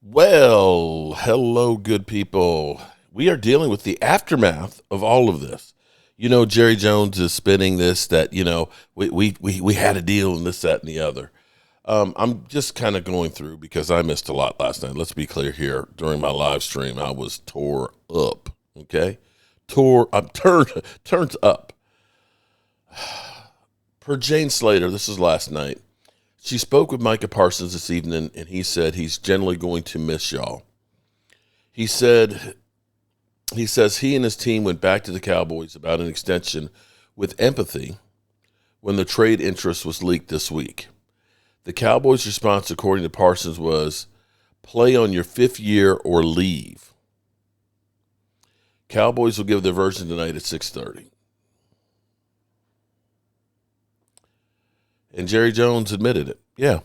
Well, hello, good people. We are dealing with the aftermath of all of this. You know, Jerry Jones is spinning this that, we had a deal and this, that, and the other. I'm just kind of going through because I missed a lot last night. Let's be clear here. During my live stream, I was tore up, okay? I'm turned up. Per Jane Slater, this is last night. She spoke with Micah Parsons this evening, and he said he's generally going to miss y'all. He says he and his team went back to the Cowboys about an extension with empathy when the trade interest was leaked this week. The Cowboys' response, according to Parsons, was play on your fifth year or leave. Cowboys will give their version tonight at 6:30. And Jerry Jones admitted it. Yeah,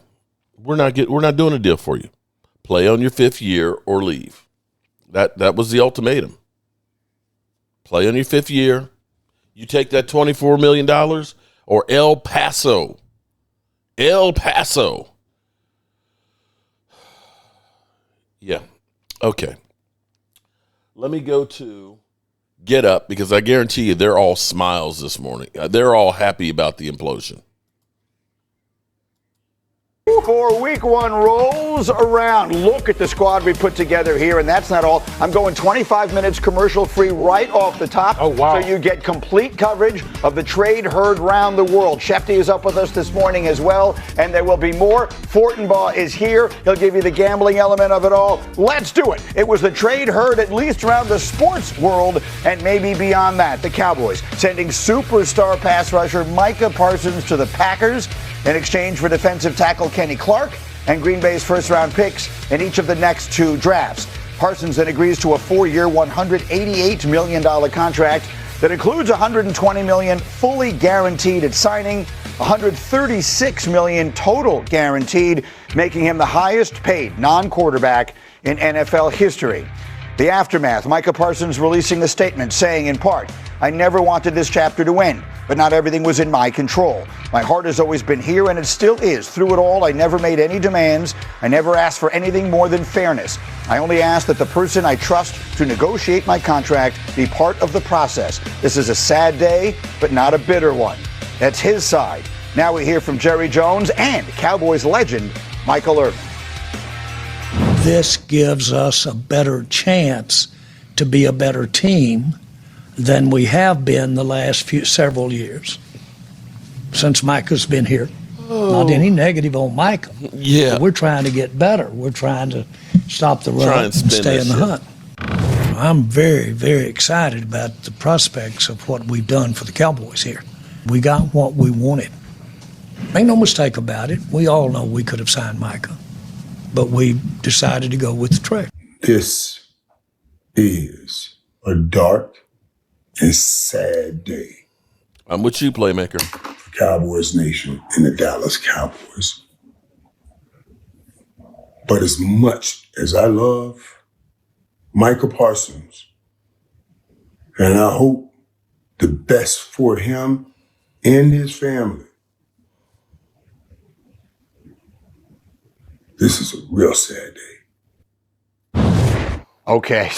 we're not doing a deal for you. Play on your fifth year or leave. That was the ultimatum. Play on your fifth year. You take that $24 million or El Paso. Yeah. Okay. Let me go to Get Up because I guarantee you they're all smiles this morning. They're all happy about the implosion. For week one rolls around. Look at the squad we put together here, and that's not all. I'm going 25 minutes commercial free right off the top. Oh, wow. So you get complete coverage of the trade heard round the world. Shefty is up with us this morning as well, and there will be more. Fortenbaugh is here. He'll give you the gambling element of it all. Let's do it. It was the trade heard at least around the sports world and maybe beyond that. The Cowboys sending superstar pass rusher Micah Parsons to the Packers in exchange for defensive tackle Kenny Clark and Green Bay's first-round picks in each of the next two drafts. Parsons then agrees to a 4-year, $188 million contract that includes $120 million fully guaranteed at signing, $136 million total guaranteed, making him the highest-paid non-quarterback in NFL history. The aftermath, Micah Parsons releasing a statement saying, in part, I never wanted this chapter to end, but not everything was in my control. My heart has always been here, and it still is. Through it all, I never made any demands. I never asked for anything more than fairness. I only asked that the person I trust to negotiate my contract be part of the process. This is a sad day, but not a bitter one. That's his side. Now we hear from Jerry Jones and Cowboys legend Michael Irvin. This gives us a better chance to be a better team than we have been the last several years since Micah's been here. Not any negative on Micah. Yeah. We're trying to get better. We're trying to stop the run and stay in the hunt. I'm very, very excited about the prospects of what we've done for the Cowboys here. We got what we wanted. Make no mistake about it. We all know we could have signed Micah, but we decided to go with the trade. This is a dark and sad day. I'm with you, Playmaker. Cowboys Nation and the Dallas Cowboys. But as much as I love Micah Parsons, and I hope the best for him and his family, this is a real sad day. Okay.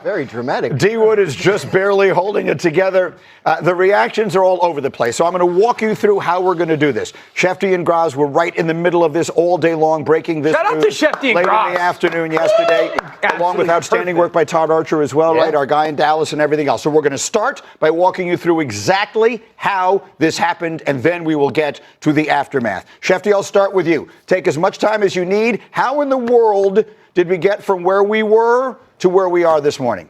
Very dramatic. D. Wood is just barely holding it together. The reactions are all over the place. So I'm going to walk you through how we're going to do this. Shefty and Graz were right in the middle of this all day long, breaking this Shout out to Shefty and late Graz. in the afternoon yesterday, along with outstanding work by Todd Archer as well, right? Our guy in Dallas and everything else. So we're going to start by walking you through exactly how this happened, and then we will get to the aftermath. Shefty, I'll start with you. Take as much time as you need. How in the world did we get from where we were to where we are this morning?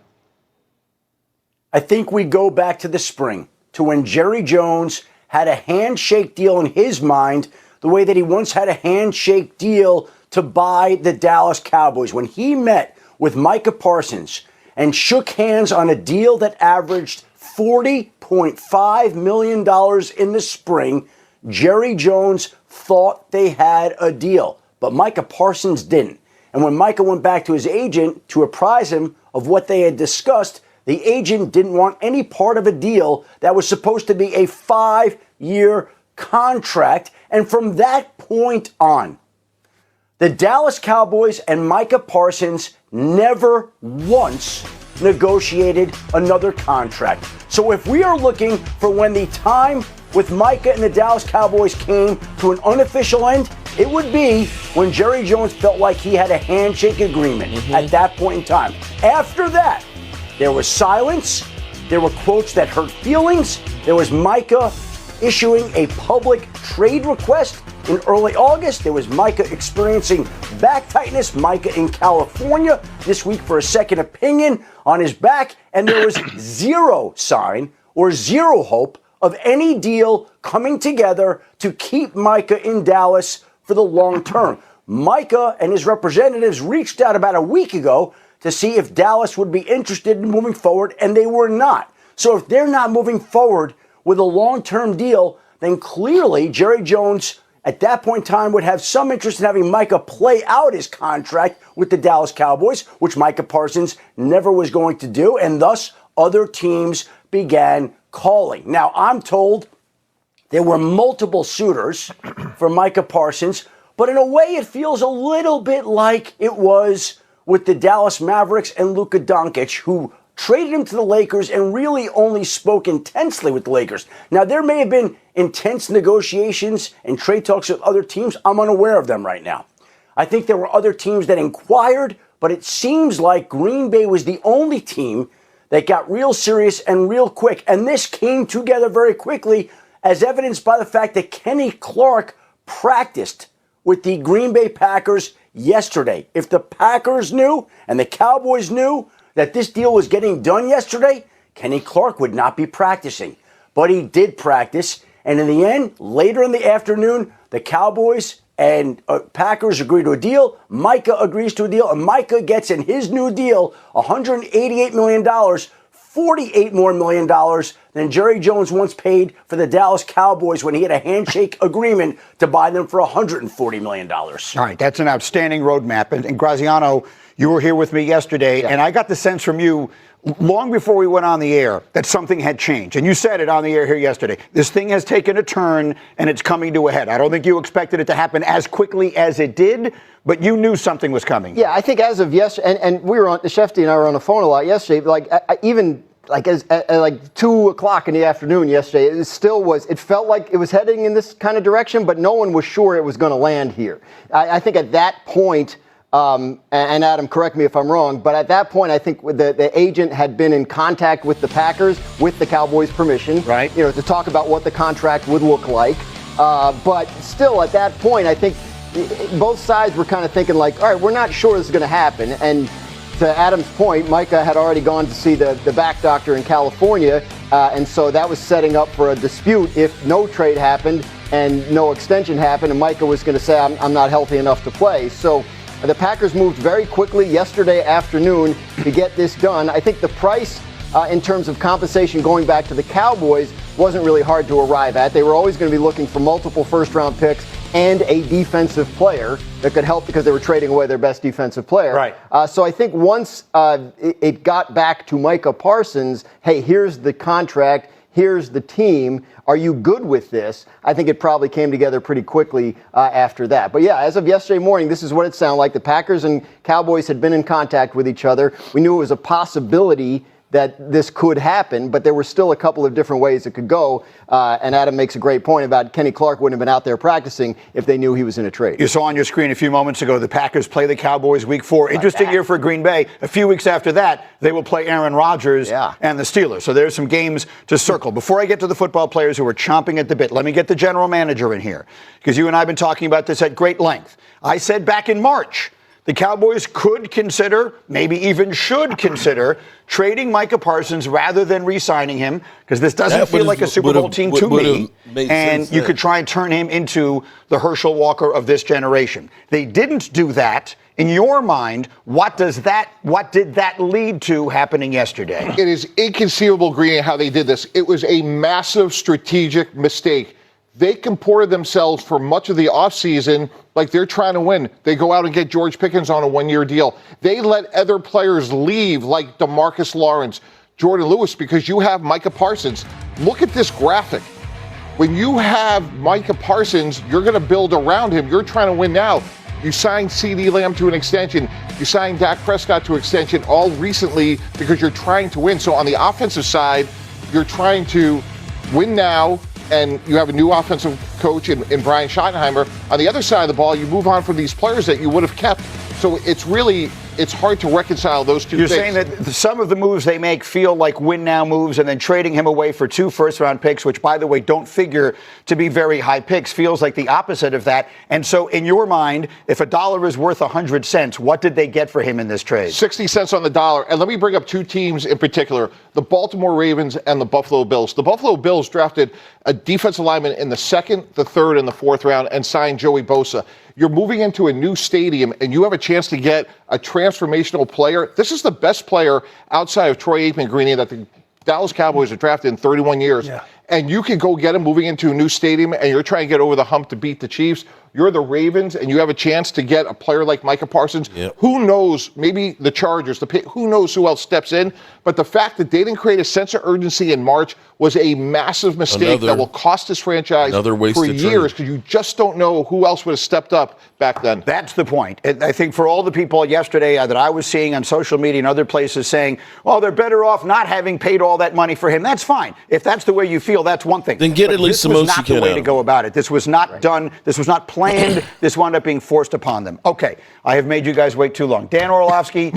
I think we go back to the spring, to when Jerry Jones had a handshake deal in his mind, the way that he once had a handshake deal to buy the Dallas Cowboys. When he met with Micah Parsons and shook hands on a deal that averaged $40.5 million in the spring, Jerry Jones thought they had a deal, but Micah Parsons didn't. And when Micah went back to his agent to apprise him of what they had discussed, the agent didn't want any part of a deal that was supposed to be a 5-year contract. And from that point on, The Dallas Cowboys and Micah Parsons never once negotiated another contract. So if we are looking for when the time with Micah and the Dallas Cowboys came to an unofficial end, it would be when Jerry Jones felt like he had a handshake agreement at that point in time. After that, there was silence. There were quotes that hurt feelings. There was Micah issuing a public trade request in early August. There was Micah experiencing back tightness. Micah in California this week for a second opinion on his back. And there was zero sign or zero hope of any deal coming together to keep Micah in Dallas for the long term. Micah and his representatives reached out about a week ago to see if Dallas would be interested in moving forward, and they were not. So if they're not moving forward with a long-term deal, then clearly Jerry Jones at that point in time would have some interest in having Micah play out his contract with the Dallas Cowboys, which Micah Parsons never was going to do, and thus other teams began calling. Now, I'm told there were multiple suitors for Micah Parsons, but in a way it feels a little bit like it was with the Dallas Mavericks and Luka Doncic, who traded him to the Lakers and really only spoke intensely with the Lakers. Now, there may have been intense negotiations and trade talks with other teams. I'm unaware of them right now. I think there were other teams that inquired, but it seems like Green Bay was the only team that got real serious and real quick. And this came together very quickly, as evidenced by the fact that Kenny Clark practiced with the Green Bay Packers yesterday. If the Packers knew and the Cowboys knew that this deal was getting done yesterday, Kenny Clark would not be practicing. But he did practice, and in the end, later in the afternoon, the Cowboys and Packers agree to a deal. Micah agrees to a deal, and Micah gets in his new deal $188 million, $48 more million than Jerry Jones once paid for the Dallas Cowboys when he had a handshake agreement to buy them for $140 million. All right, that's an outstanding roadmap. And Graziano, you were here with me yesterday, and I got the sense from you long before we went on the air that something had changed. And you said it on the air here yesterday. This thing has taken a turn, and it's coming to a head. I don't think you expected it to happen as quickly as it did, but you knew something was coming. Yeah, I think as of yesterday, and we were on, Shefty and I were on the phone a lot yesterday, like 2 o'clock in the afternoon yesterday, it felt like it was heading in this kind of direction, but no one was sure it was going to land here. I think at that point, and Adam, correct me if I'm wrong, but at that point, I think the agent had been in contact with the Packers with the Cowboys' permission, right? To talk about what the contract would look like. But still, at that point, I think both sides were kind of thinking like, all right, we're not sure this is going to happen. And to Adam's point, Micah had already gone to see the back doctor in California, and so that was setting up for a dispute if no trade happened and no extension happened, and Micah was going to say, I'm not healthy enough to play. So the Packers moved very quickly yesterday afternoon to get this done. I think the price in terms of compensation going back to the Cowboys wasn't really hard to arrive at. They were always going to be looking for multiple first-round picks and a defensive player that could help because they were trading away their best defensive player. Right. So I think once it got back to Micah Parsons, hey, here's the contract, here's the team, are you good with this? I think it probably came together pretty quickly after that. But yeah, as of yesterday morning, this is what it sounded like. The Packers and Cowboys had been in contact with each other. We knew it was a possibility that this could happen, but there were still a couple of different ways it could go. And Adam makes a great point about Kenny Clark wouldn't have been out there practicing if they knew he was in a trade. You saw on your screen a few moments ago the Packers play the Cowboys Week 4. Interesting year for Green Bay. A few weeks after that, they will play Aaron Rodgers and the Steelers. So there's some games to circle. Before I get to the football players who are chomping at the bit, let me get the general manager in here, because you and I have been talking about this at great length. I said back in March, the Cowboys could consider, maybe even should consider, trading Micah Parsons rather than re-signing him, because this doesn't feel like a Super Bowl team to me. And you could try and turn him into the Herschel Walker of this generation. They didn't do that. In your mind, what did that lead to happening yesterday? It is inconceivable, Green, how they did this. It was a massive strategic mistake. They comported themselves for much of the offseason like they're trying to win. They go out and get George Pickens on a one-year deal. They let other players leave like DeMarcus Lawrence, Jordan Lewis, because you have Micah Parsons. Look at this graphic. When you have Micah Parsons, you're going to build around him. You're trying to win now. You signed CeeDee Lamb to an extension. You signed Dak Prescott to an extension all recently because you're trying to win. So on the offensive side, you're trying to win now, and you have a new offensive coach in Brian Schottenheimer. On the other side of the ball, you move on from these players that you would have kept. So it's hard to reconcile those two things. You're saying that some of the moves they make feel like win now moves, and then trading him away for 2 first-round picks, which, by the way, don't figure to be very high picks, feels like the opposite of that. And so in your mind, if a dollar is worth 100 cents, what did they get for him in this trade? 60 cents on the dollar. And let me bring up 2 teams in particular, the Baltimore Ravens and the Buffalo Bills. The Buffalo Bills drafted a defensive lineman in the 2nd, the 3rd, and the 4th round and signed Joey Bosa. You're moving into a new stadium, and you have a chance to get a transformational player. This is the best player outside of Troy Aikman, Greeny, that the Dallas Cowboys have drafted in 31 years. Yeah. And you can go get him moving into a new stadium, and you're trying to get over the hump to beat the Chiefs. You're the Ravens, and you have a chance to get a player like Micah Parsons. Yep. Who knows? Maybe the Chargers. Who knows who else steps in? But the fact that they didn't create a sense of urgency in March was a massive mistake that will cost this franchise for years, because you just don't know who else would have stepped up back then. That's the point. And I think for all the people yesterday that I was seeing on social media and other places saying, well, they're better off not having paid all that money for him. That's fine. If that's the way you feel, that's one thing. Then get at least the most you can. This was not the way to go about it. This was not done. This was not planned. This wound up being forced upon them. Okay, I have made you guys wait too long. Dan Orlovsky,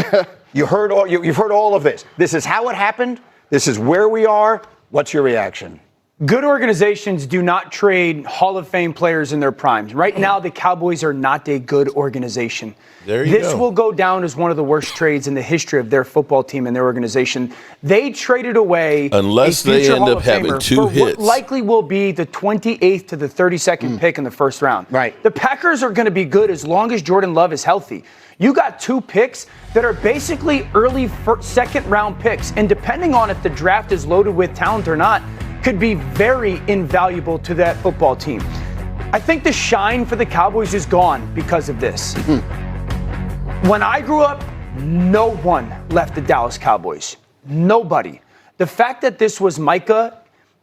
you've heard all of this. This is how it happened. This is where we are. What's your reaction? Good organizations do not trade Hall of Fame players in their primes. Right now, the Cowboys are not a good organization. This will go down as one of the worst trades in the history of their football team and their organization. They traded away unless they end up having 2 hits. What likely will be the 28th to the 32nd pick in the first round. Right. The Packers are going to be good as long as Jordan Love is healthy. You got 2 picks that are basically early second-round picks, and depending on if the draft is loaded with talent or not, could be very invaluable to that football team. I think the shine for the Cowboys is gone because of this. When I grew up, no one left the Dallas Cowboys. Nobody. The fact that this was Micah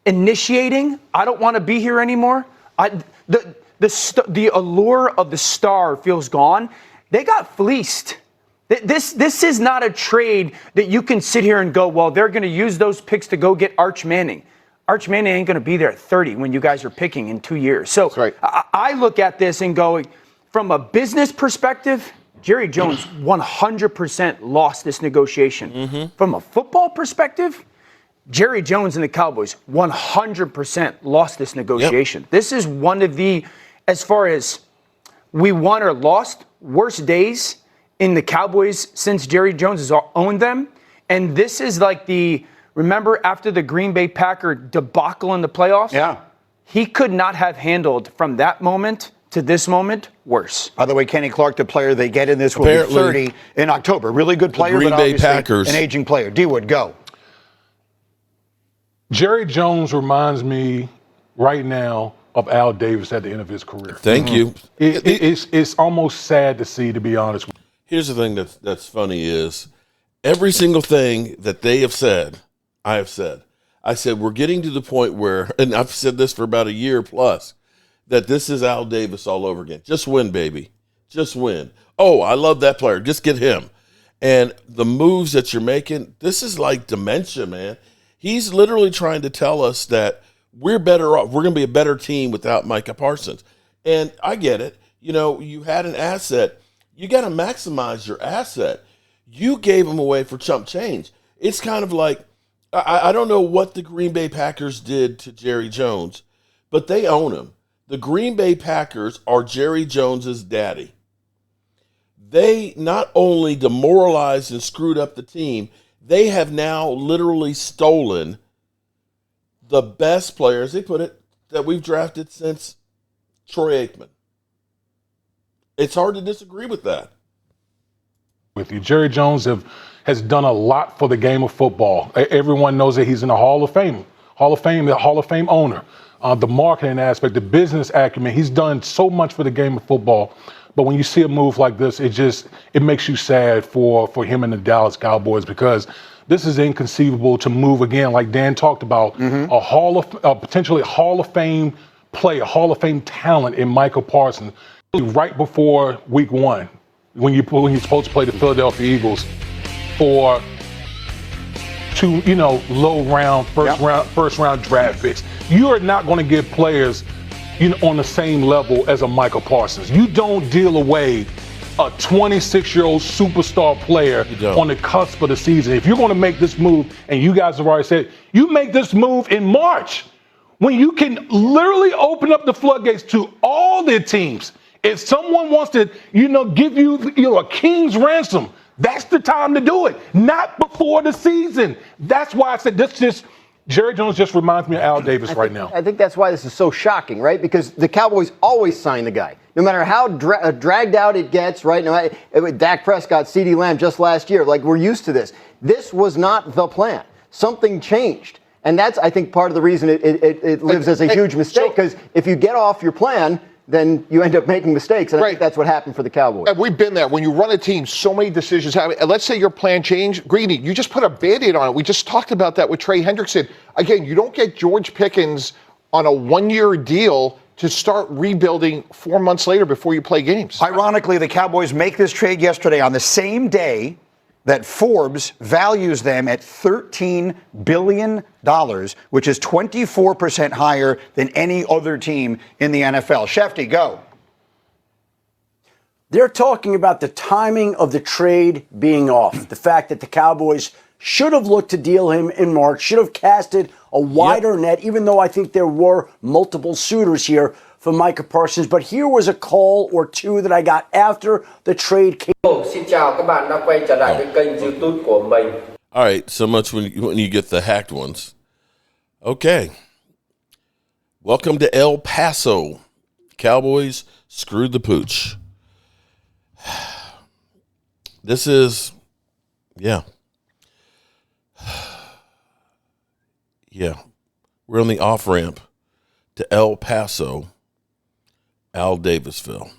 initiating, I don't want to be here anymore. The allure of the star feels gone. They got fleeced. This is not a trade that you can sit here and go, well, they're going to use those picks to go get Arch Manning. Arch Manning ain't going to be there at 30 when you guys are picking in 2 years. So right. I look at this and go, from a business perspective, Jerry Jones 100% lost this negotiation. From a football perspective, Jerry Jones and the Cowboys 100% lost this negotiation. Yep. This is one of the, as far as we won or lost, worst days in the Cowboys since Jerry Jones has owned them. And this is like remember after the Green Bay Packer debacle in the playoffs? Yeah. He could not have handled from that moment to this moment worse. By the way, Kenny Clark, the player they get in this, will be 30 in October. Really good player, Green but Bay obviously Packers. An aging player. D-Wood, go. Jerry Jones reminds me right now of Al Davis at the end of his career. Thank you. It's almost sad to see, to be honest with you. Here's the thing that's funny is every single thing that they have said, I have said. I said we're getting to the point where, and I've said this for about a year plus, that this is Al Davis all over again. Just win, baby. Just win. Oh, I love that player. Just get him. And the moves that you're making, this is like dementia, man. He's literally trying to tell us that we're better off. We're going to be a better team without Micah Parsons. And I get it. You know, you had an asset. You got to maximize your asset. You gave him away for chump change. It's kind of like, I don't know what the Green Bay Packers did to Jerry Jones, but they own him. The Green Bay Packers are Jerry Jones's daddy. They not only demoralized and screwed up the team, they have now literally stolen the best players, they put it, that we've drafted since Troy Aikman. It's hard to disagree with that. With you, Jerry Jones has done a lot for the game of football. Everyone knows that he's in the Hall of Fame. The Hall of Fame owner. The marketing aspect, the business acumen, he's done so much for the game of football. But when you see a move like this, it makes you sad for him and the Dallas Cowboys, because this is inconceivable to move again, like Dan talked about, a potentially Hall of Fame player, Hall of Fame talent in Micah Parsons, right before week 1, when you're supposed to play the Philadelphia Eagles for 2, low round, first round draft picks. You are not going to get players, on the same level as a Micah Parsons. You don't deal away a 26-year-old superstar player on the cusp of the season. If you're going to make this move, and you guys have already said, you make this move in March, when you can literally open up the floodgates to all their teams. If someone wants to, give you, a king's ransom, that's the time to do it, not before the season. That's why I said Jerry Jones just reminds me of Al Davis right now. I think that's why this is so shocking, right? Because the Cowboys always sign the guy, no matter how dragged out it gets, right? Dak Prescott, CeeDee Lamb just last year, we're used to this. This was not the plan. Something changed. And that's, I think, part of the reason it lives as a huge mistake, because if you get off your plan, then you end up making mistakes. And I think that's what happened for the Cowboys. And we've been there. When you run a team, so many decisions happen. And let's say your plan changed. Greeny, you just put a Band-Aid on it. We just talked about that with Trey Hendrickson. Again, you don't get George Pickens on a 1-year deal to start rebuilding 4 months later before you play games. Ironically, the Cowboys make this trade yesterday on the same day that Forbes values them at $13 billion, which is 24% higher than any other team in the NFL. Shefty, go. They're talking about the timing of the trade being off. The fact that the Cowboys should have looked to deal him in March, should have casted a wider net, even though I think there were multiple suitors here for Micah Parsons. But here was a call or two that I got after the trade came. Xin chào các bạn đã quay trở lại với kênh YouTube của mình. All right, so much when you get the hacked ones. Okay. Welcome to El Paso. Cowboys screwed the pooch. This is, yeah. We're on the off-ramp to El Paso, Al Davisville.